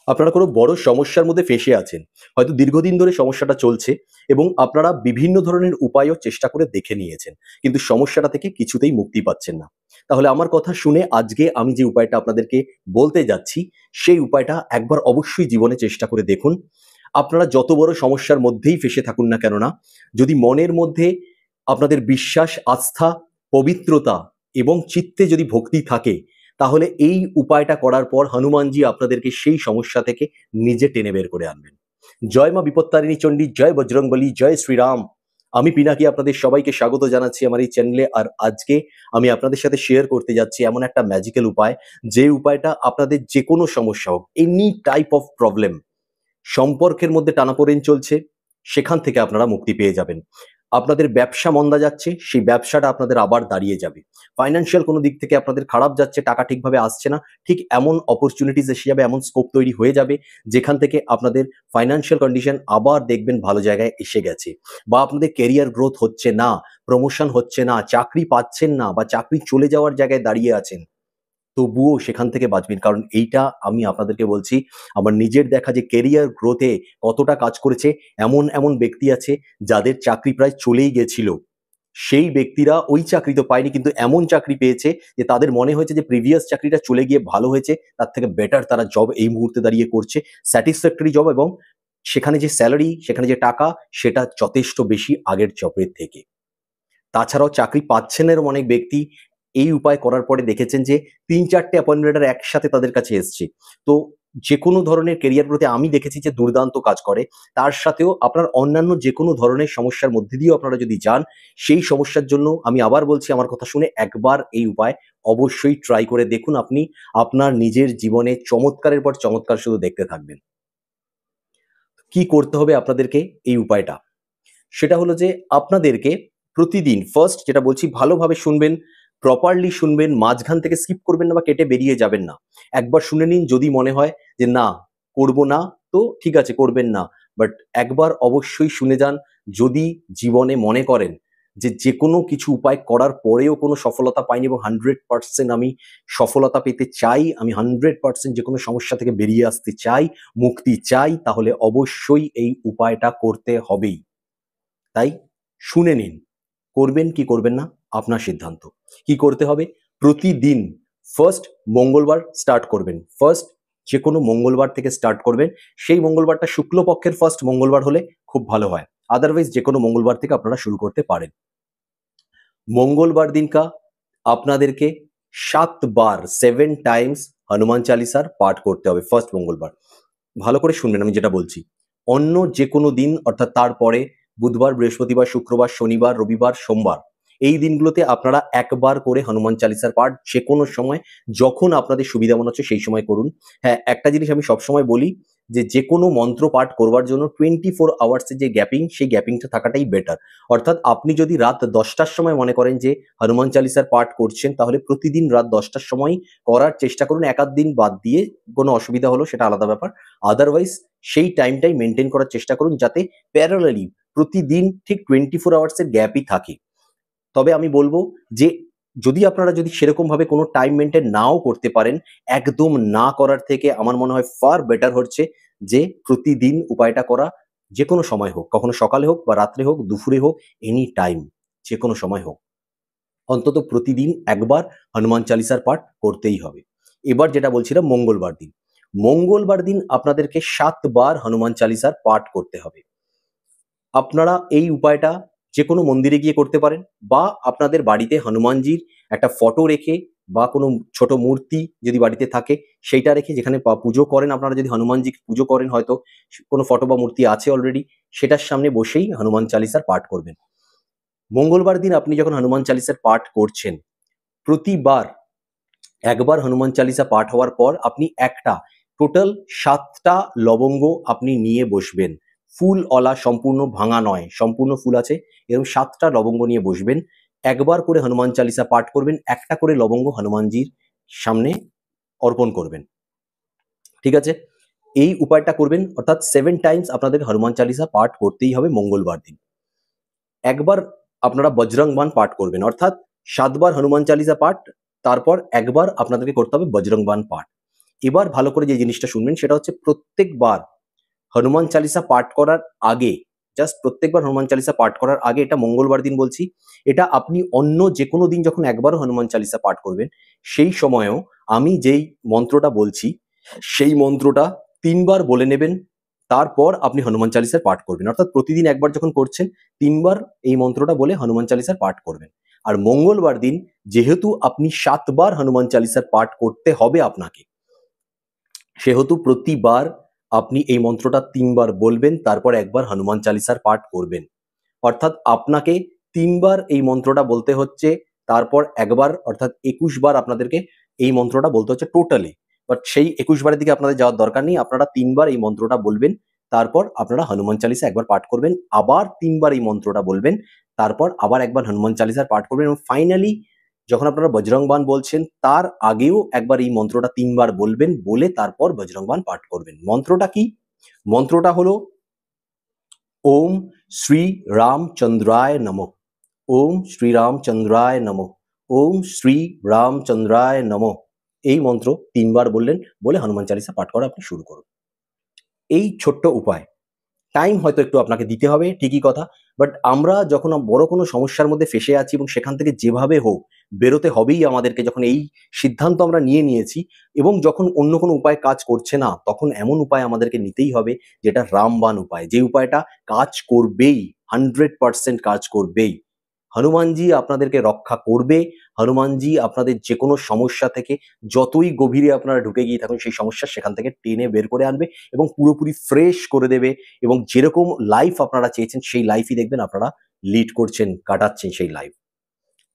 আপনারা কোনো বড় সমস্যার মধ্যে ফেঁসে আছেন। হয়তো দীর্ঘদিন ধরে সমস্যাটা চলছে এবং আপনারা বিভিন্ন ধরনের উপায়ও চেষ্টা করে দেখে নিয়েছেন। কিন্তু সমস্যাটা থেকে কিছুতেই মুক্তি পাচ্ছেন না। তাহলে আমার কথা শুনে আজকে আমি যে উপায়টা আপনাদেরকে বলতে যাচ্ছি, সেই উপায়টা একবার অবশ্যই জীবনে চেষ্টা করে দেখুন। আপনারা যত বড় সমস্যার মধ্যেই ফেঁসে থাকুন না কেননা, যদি মনের মধ্যে আপনাদের বিশ্বাস, আস্থা, পবিত্রতা এবং চিত্তে যদি ভক্তি থাকে, তাহলে এই উপায়টা করার পর হনুমানজি আপনাদেরকে সেই সমস্যা থেকে নিজে টেনে বের করে আনবেন। জয় মা বিপত্তারিণী চণ্ডী, জয় বজরংবলী, জয় শ্রীরাম। আমি পিনাকি আপনাদের সবাইকে স্বাগত জানাচ্ছি আমার এই চ্যানেলে। আর আজকে আমি আপনাদের সাথে শেয়ার করতে যাচ্ছি এমন একটা ম্যাজিক্যাল উপায়, যে উপায়টা আপনাদের যে কোনো সমস্যা হোক, এনি টাইপ অফ প্রবলেম, সম্পর্কের মধ্যে টানাপোড়েন চলছে, সেখান থেকে আপনারা মুক্তি পেয়ে যাবেন। আপনাদের ব্যবসা মন্দা যাচ্ছে, সেই ব্যবসাটা আপনাদের আবার দাঁড়িয়ে যাবে। ফাইন্যান্সিয়াল কোনো দিক থেকে আপনাদের খারাপ যাচ্ছে, টাকা ঠিকভাবে আসছে না, ঠিক এমন অপরচুনিটিস এসে যাবে, এমন স্কোপ তৈরি হয়ে যাবে, যেখান থেকে আপনাদের ফাইন্যান্সিয়াল কন্ডিশন আবার দেখবেন ভালো জায়গায় এসে গেছে। বা আপনাদের কেরিয়ার গ্রোথ হচ্ছে না, প্রমোশন হচ্ছে না, চাকরি পাচ্ছেন না, বা চাকরি চলে যাওয়ার জায়গায় দাঁড়িয়ে আছেন, তবুও সেখান থেকে বাঁচবেন। কারণ এইটা আমি আপনাদেরকে বলছি, আমার নিজের দেখা যে কেরিয়ার গ্রোথে কতটা কাজ করেছে। এমন এমন ব্যক্তি আছে যাদের চাকরি প্রায় চলেই গেছিল, সেই ব্যক্তিরা ওই চাকরি তো পায়নি, কিন্তু এমন চাকরি পেয়েছে যে তাদের মনে হয়েছে যে প্রিভিয়াস চাকরিটা চলে গিয়ে ভালো হয়েছে, তার থেকে বেটার তারা জব এই মুহূর্তে দাঁড়িয়ে করছে, স্যাটিসফ্যাক্টরি জব, এবং সেখানে যে স্যালারি, সেখানে যে টাকা, সেটা যথেষ্ট বেশি আগের জবের থেকে। তাছাড়াও চাকরি পাচ্ছেন এরম অনেক ব্যক্তি এই উপায় করার পরে দেখেছেন যে ৩-৪টে অ্যাপয়েন্টমেন্ট লেটার একসাথে তাদের কাছে এসছে। তো যেকোনো ধরনের কেরিয়ার গ্রোথে আমি দেখেছি যে দুর্দান্ত কাজ করে। তার সাথেও আপনার অন্যান্য যেকোনো ধরনের সমস্যার মধ্যে দিয়েও আপনারা যদি যান, সেই সমস্যার জন্য আমি আবার বলছি, আমার কথা শুনে একবার এই উপায় অবশ্যই ট্রাই করে দেখুন। আপনি আপনার নিজের জীবনে চমৎকারের পর চমৎকার শুধু দেখতে থাকবেন। কি করতে হবে আপনাদেরকে এই উপায়টা? সেটা হলো যে আপনাদেরকে প্রতিদিন ফার্স্ট যেটা বলছি, ভালোভাবে শুনবেন, প্রপারলি শুনবেন, মাঝখান থেকে স্কিপ করবেন না বা কেটে বেরিয়ে যাবেন না। একবার শুনে নিন, যদি মনে হয় যে না করব না, তো ঠিক আছে করবেন না, বাট একবার অবশ্যই শুনে যান। যদি জীবনে মনে করেন যে যে কোনো কিছু উপায় করার পরেও কোনো সফলতা পাইনি এবং 100% আমি সফলতা পেতে চাই, আমি 100% যে কোনো সমস্যা থেকে বেরিয়ে আসতে চাই, মুক্তি চাই, তাহলে অবশ্যই এই উপায়টা করতে হবেই। তাই শুনে নিন, করবেন কি করবেন না আপনার সিদ্ধান্ত। কি করতে হবে? প্রতিদিন ফার্স্ট মঙ্গলবার স্টার্ট করবেন। ফার্স্ট যে কোনো মঙ্গলবার থেকে স্টার্ট করবেন। সেই মঙ্গলবারটা শুক্লপক্ষের ফার্স্ট মঙ্গলবার হলে খুব ভালো হয়। আদারওয়াইজ যে কোনো মঙ্গলবার থেকে আপনারা শুরু করতে পারেন। মঙ্গলবার দিনকা আপনাদেরকে 7 টাইমস হনুমান চালিসার পাঠ করতে হবে ফার্স্ট মঙ্গলবার। ভালো করে শুনবেন আমি যেটা বলছি। অন্য যে কোনো দিন, অর্থাৎ তারপরে বুধবার, বৃহস্পতিবার, শুক্রবার, শনিবার, রবিবার, সোমবার, এই দিনগুলোতে আপনারা একবার করে হনুমান চালিসার পাঠ যে কোনো সময়, যখন আপনাদের সুবিধা মনে হচ্ছে সেই সময় করুন। হ্যাঁ, একটা জিনিস আমি সবসময় বলি, যে কোনো মন্ত্র পাঠ করবার জন্য 24 আওয়ার্সের যে গ্যাপিং, সেই গ্যাপিংটা থাকাটাই বেটার। অর্থাৎ আপনি যদি রাত 10টার সময় মনে করেন যে হনুমান চালিসার পাঠ করছেন, তাহলে প্রতিদিন রাত 10টার সময় করার চেষ্টা করুন। এক আধ দিন বাদ দিয়ে কোনো অসুবিধা হলো সেটা আলাদা ব্যাপার। আদারওয়াইজ সেই টাইমটাই মেনটেন করার চেষ্টা করুন, যাতে প্যারালালি প্রতিদিন ঠিক 24 আওয়ার্সের গ্যাপই থাকে। তবে আমি বলবো যে যদি আপনারা সেরকম ভাবে কোনো টাইম মেনটেন নাও করতে পারেন, একদম না করার থেকে আমার মনে হয় ফার বেটার হচ্ছে যে প্রতিদিন উপায়টা করা। যে কোনো সময় হোক, কখনো সকালে হোক বা রাত্রে হোক, দুপুরে হোক, এনি টাইম, যে কোনো সময় হোক, অন্তত প্রতিদিন একবার হনুমান চালিসার পাঠ করতেই হবে। এবার যেটা বলছিলাম, মঙ্গলবার দিন, মঙ্গলবার দিন আপনাদেরকে 7 বার হনুমান চালিসার পাঠ করতে হবে। আপনারা এই উপায়টা যে কোনো মন্দিরে গিয়ে করতে পারেন, বা আপনাদের বাড়িতে হনুমানজির একটা ফটো রেখে, বা কোনো ছোট মূর্তি যদি বাড়িতে থাকে সেইটা রেখে, যেখানে পুজো করেন আপনারা, যদি হনুমানজি পুজো করেন, হয়তো কোনো ফটো বা মূর্তি আছে অলরেডি, সেটার সামনে বসেই হনুমান চালিসার পাঠ করবেন। মঙ্গলবার দিন আপনি যখন হনুমান চালিসার পাঠ করছেন, প্রতিবার একবার হনুমান চালিসা পাঠ হওয়ার পর আপনি একটা টোটাল 7টা লবঙ্গ আপনি নিয়ে বসবেন। ফুল অলা, সম্পূর্ণ ভাঙা নয়, সম্পূর্ণ ফুল আছে, এরকম 7টা লবঙ্গ নিয়ে বসবেন। একবার করে হনুমান চালিসা পাঠ করবেন, একটা করে লবঙ্গ হনুমানজির সামনে অর্পণ করবেন। ঠিক আছে? এই উপায়টা করবেন, অর্থাৎ 7 টাইমস আপনাদের হনুমান চালিসা পাঠ করতেই হবে মঙ্গলবার দিন। একবার আপনারা বজরং বান পাঠ করবেন, অর্থাৎ 7 বার হনুমান চালিসা পাঠ, তারপর একবার আপনাদেরকে করতে হবে বজরং বান পাঠ। এবার ভালো করে যে জিনিসটা শুনবেন সেটা হচ্ছে প্রত্যেকবার হনুমান চালিসা পাঠ করার আগে, জাস্ট প্রত্যেকবার হনুমান চালিসা পাঠ করার আগে, এটা মঙ্গলবার দিন বলছি, এটা আপনি অন্য যে কোনো দিন যখন একবারও হনুমান চালিসা পাঠ করবেন সেই সময়েও আমি যেই মন্ত্রটা বলছি সেই মন্ত্রটা 3 বার বলে নেবেন, তারপর আপনি হনুমান চালিসার পাঠ করবেন। অর্থাৎ প্রতিদিন একবার যখন করছেন 3 বার এই মন্ত্রটা বলে হনুমান চালিসার পাঠ করবেন। আর মঙ্গলবার দিন যেহেতু আপনি 7 বার হনুমান চালিসার পাঠ করতে হবে আপনাকে, সেহেতু প্রতিবার আপনি এই মন্ত্রটা 3 বার বলবেন, তারপর একবার হনুমান চালিসার পাঠ করবেন। অর্থাৎ আপনাকে 3 বার এই মন্ত্রটা বলতে হচ্ছে, তারপর একবার, অর্থাৎ 21 বার আপনাদেরকে এই মন্ত্রটা বলতে হচ্ছে টোটালি। বাট সেই 21 বারের দিকে আপনাদের যাওয়ার দরকার নেই, আপনারা 3 বার এই মন্ত্রটা বলবেন, তারপর আপনারা হনুমান চালিসা একবার পাঠ করবেন, আবার 3 বার এই মন্ত্রটা বলবেন, তারপর আবার একবার হনুমান চালিসার পাঠ করবেন, এবং ফাইনালি যখন আপনারা বজরং বান বলছেন তার আগেও একবার এই মন্ত্রটা 3 বার বলবেন, বলে তারপর বজরং বান পাঠ করবেন। মন্ত্রটা কি? মন্ত্রটা হলো ওম শ্রী রামচন্দ্রায় নমঃ, ওম শ্রী রামচন্দ্রায় নমঃ, ওম শ্রী রামচন্দ্রায় নমঃ। এই মন্ত্র 3 বার বললেন, বলে হনুমান চালিসা পাঠ করা আপনি শুরু করুন। এই ছোট্ট উপায়, টাইম হয়তো একটু আপনাকে দিতে হবে, ঠিকই কথা, বাট আমরা যখন বড় কোনো সমস্যার মধ্যে ফেঁসে আছি এবং সেখান থেকে যেভাবে হোক বেরোতে হবেই আমাদেরকে, যখন এই সিদ্ধান্ত আমরা নিয়ে নিয়েছি এবং যখন অন্য কোনো উপায় কাজ করছে না, তখন এমন উপায় আমাদেরকে নিতেই হবে যেটা রামবাণ উপায়, যে উপায়টা কাজ করবেই, 100% কাজ করবেই। হনুমানজি আপনাদেরকে রক্ষা করবে, হনুমানজি আপনাদের যে কোনো সমস্যা থেকে, যতই গভীরে আপনারা ঢুকে গিয়ে থাকুন সেই সমস্যা, সেখান থেকে টেনে বের করে আনবে এবং পুরোপুরি ফ্রেশ করে দেবে, এবং যেরকম লাইফ আপনারা চেয়েছেন সেই লাইফই দেখবেন আপনারা লিড করছেন, কাটাচ্ছেন সেই লাইফ।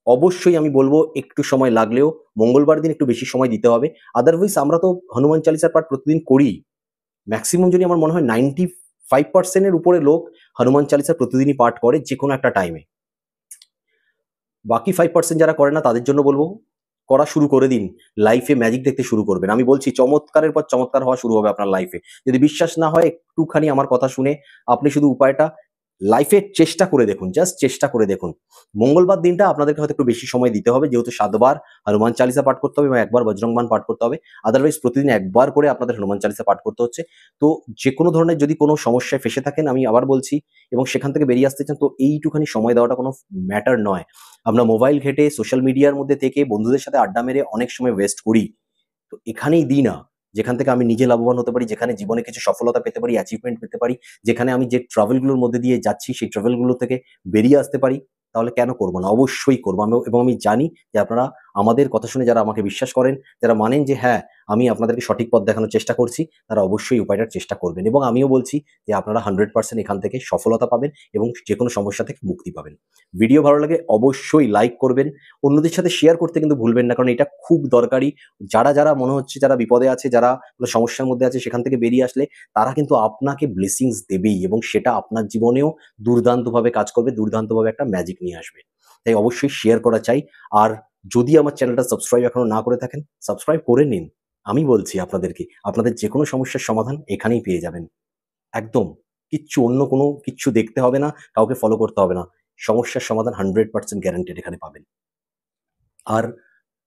অবশ্যই আমি বলবো একটু সময় লাগলেও মঙ্গলবার দিন একটু বেশি সময় দিতে হবে। আদারওয়াইজ আমরা তো হনুমান চালিসার পাঠ প্রতিদিন করি, ম্যাক্সিমাম যদি আমার মনে হয় 95% উপরে লোক হনুমান চালিসা প্রতিদিনই পাঠ করে যে কোনো একটা টাইমে। বাকি 5% যারা করে না তাদের জন্য বলবো করা শুরু করে দিন, লাইফে ম্যাজিক দেখতে শুরু করবেন। আমি বলছি চমৎকারের পর চমৎকার হওয়া শুরু হবে আপনার লাইফে। যদি বিশ্বাস না হয় একটুখানি আমার কথা শুনে আপনি শুধু উপায়টা লাইফে চেষ্টা করে দেখুন, জাস্ট চেষ্টা করে দেখুন। মঙ্গলবার দিনটা আপনাদেরকে হয়তো একটু বেশি সময় দিতে হবে, যেহেতু 7 বার হনুমান চালিসা পাঠ করতে হবে এবং একবার বজরং বাণ পাঠ করতে হবে। আদারওয়াইজ প্রতিদিন একবার করে আপনাদের হনুমান চালিসা পাঠ করতে হচ্ছে। তো যে কোনো ধরনের যদি কোনো সমস্যায় ফেঁসে থাকেন, আমি আবার বলছি, এবং সেখান থেকে বেরিয়ে আসতে চান, তো এইটুখানি সময় দেওয়াটা কোনো ম্যাটার নয়। আমরা মোবাইল ঘেঁটে সোশ্যাল মিডিয়ার মধ্যে থেকে বন্ধুদের সাথে আড্ডা মেরে অনেক সময় ওয়েস্ট করি। তো এখানেই দিই না, যেখান থেকে আমি নিজে লাভবান হতে পারি, যেখানে জীবনে কিছু সফলতা পেতে পারি, অ্যাচিভমেন্ট পেতে পারি, যেখানে আমি যে ট্রাভেলগুলোর মধ্যে দিয়ে যাচ্ছি সেই ট্রাভেলগুলো থেকে বেরিয়ে আসতে পারি, তাহলে কেন করব না? অবশ্যই করব। এবং আমি জানি যে আপনারা আমাদের কথা শুনে যারা আমাকে বিশ্বাস করেন, যারা মানেন যে হ্যাঁ, আমি আপনাদেরকে সঠিক পথ দেখানোর চেষ্টা করছি, তারা অবশ্যই উপায়টার চেষ্টা করবেন। এবং আমিও বলছি যে আপনারা 100% এখান থেকে সফলতা পাবেন এবং যেকোনো সমস্যা থেকে মুক্তি পাবেন। ভিডিও ভালো লাগে অবশ্যই লাইক করবেন, অন্যদের সাথে শেয়ার করতে কিন্তু ভুলবেন না, কারণ এটা খুব দরকারি। যারা মনে হচ্ছে যারা বিপদে আছে, যারা কোনো সমস্যার মধ্যে আছে, সেখান থেকে বেরিয়ে আসলে তারা কিন্তু আপনাকে ব্লেসিংস দেবেই, এবং সেটা আপনার জীবনেও দুর্দান্তভাবে কাজ করবে, দুর্দান্তভাবে একটা ম্যাজিক নিয়ে আসবে। তাই অবশ্যই শেয়ার করা চাই। আর যদি আমার চ্যানেলটা সাবস্ক্রাইব এখনো না করে থাকেন, সাবস্ক্রাইব করে নিন। আমি বলছি আপনাদেরকে, আপনাদের যে কোনো সমস্যার সমাধান এখানেই পেয়ে যাবেন। একদম অন্য কোনো কিচ্ছু দেখতে হবে না, কাউকে ফলো করতে হবে না। সমস্যার সমাধান 100% গ্যারান্টেড এখানে পাবেন। আর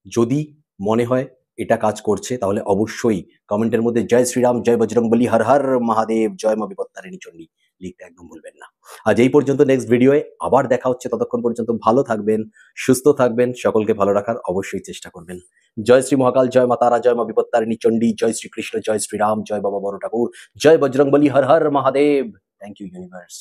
যদি মনে হয় এটা কাজ করছে, তাহলে অবশ্যই কমেন্টের মধ্যে জয় শ্রীরাম, জয় বজরংবলী, হর হর মহাদেব, জয় মা বিপত্তারিণী চণ্ডী লিখতে একদম ভুলবেন না। আজ এই পর্যন্ত, নেক্সট ভিডিওয়ে আবার দেখা হচ্ছে। ততক্ষণ পর্যন্ত ভালো থাকবেন, সুস্থ থাকবেন, সকলকে ভালো রাখার অবশ্যই চেষ্টা করবেন। জয় শ্রী মহাকাল, জয় মা তারা, জয় মা বিপত্তারিণী চণ্ডী, জয় শ্রীকৃষ্ণ, জয় শ্রীরাম, জয় বাবা বড় ঠাকুর, জয় Bajrangbali, Har Har Mahadev. Thank you universe.